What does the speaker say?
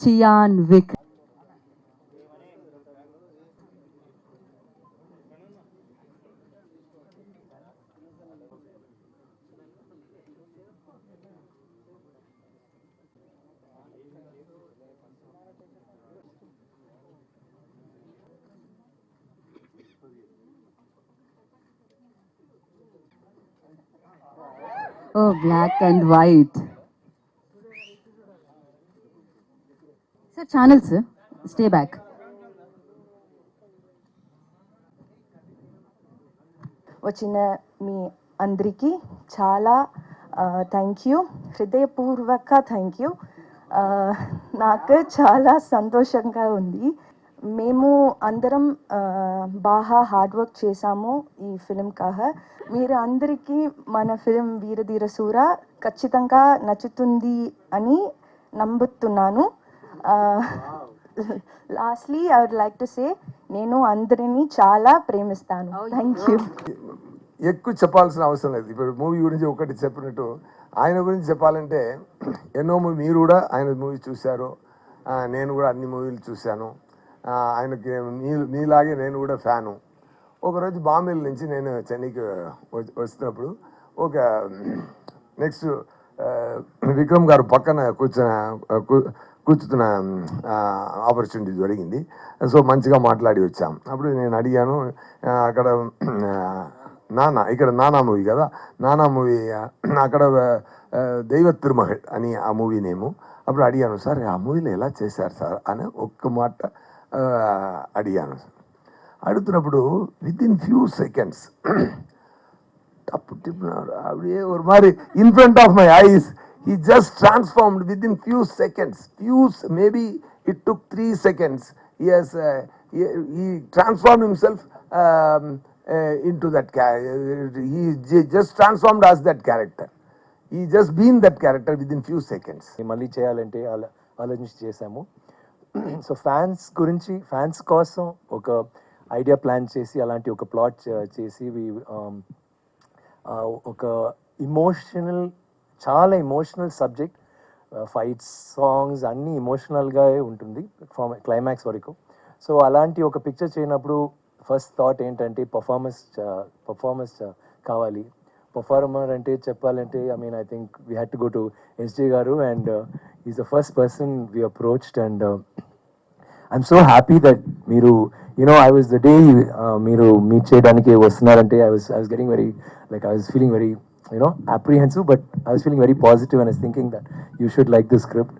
Chian Vic. Oh, black and white. Sir, channel, sir. Stay back. వచ్చిన మీ అందరికీ చాలా thank you, హృదయపూర్వక thank you. నాకు చాలా సంతోషంగా ఉంది. మేము అందరం బాగా హార్డ్ వర్క్ చేశాము ఈ ఫిలిం కాహ. మీరు అందరికీ మన ఫిలిం వీరధీర సూర ఖచ్చితంగా నచ్చుతుంది అని నమ్ముతున్నాను. Lastly I would like to say, నేను అందరినీ చాలా ప్రేమిస్తాను. Thank you. ఎక్కువ చెప్పాల్సిన అవసరం లేదు. ఇప్పుడు మూవీ గురించి ఒకటి చెప్పినట్టు ఆయన గురించి చెప్పాలంటే ఎన్నో మీరు కూడా ఆయన మూవీ చూశారు, నేను కూడా అన్ని మూవీలు చూశాను. ఆయనకి నీలాగే నేను కూడా ఫ్యాను. ఒకరోజు బాంబేల నుంచి నేను చెన్నైకి వస్తున్నప్పుడు ఒక నెక్స్ట్ విక్రమ్ గారు పక్కన కూర్చున్న ఆపర్చునిటీ జరిగింది. సో మంచిగా మాట్లాడి వచ్చాం. అప్పుడు నేను అడిగాను, అక్కడ ఇక్కడ నానా మూవీ కదా, నానా మూవీ అక్కడ దైవ తిరుమహల్ అని ఆ మూవీ నేము. అప్పుడు అడిగాను, సార్ ఆ మూవీలో ఎలా చేశారు సార్ అని ఒక్క మాట అడిగాను. అడుగుతున్నప్పుడు విత్ ఇన్ ఫ్యూ సెకండ్స్ తప్పు తిప్పినాడు అప్పుడే ఒక మరి in front of my eyes he just transformed within few seconds, maybe it took 3 seconds. He transformed himself into that character. He just transformed as that character. He just been that character within few seconds. మళ్ళీ చేయాలంటే ఆలోచించి చేశాము. So fans కోసం ఒక idea plan చేసి అలాంటి ఒక plot చేసి ఒక చాలా ఇమోషనల్ సబ్జెక్ట్, ఫైట్స్, సాంగ్స్ అన్నీ ఇమోషనల్గా ఉంటుంది ఫ్రమ్ క్లైమాక్స్ వరకు. సో అలాంటి ఒక పిక్చర్ చేయనప్పుడు ఫస్ట్ థాట్ ఏంటంటే పర్ఫార్మెన్స్ కావాలి. పర్ఫార్మర్ అంటే చెప్పాలంటే I think we had to go to SJ garu, and is the first person we approached. And I'm so happy that మీరు ఐ వాజ్ ద డే మీరు మీట్ చేయడానికి వస్తున్నారంటే I was getting very I was feeling very apprehensive, but I was feeling very positive and I was thinking that you should like the script.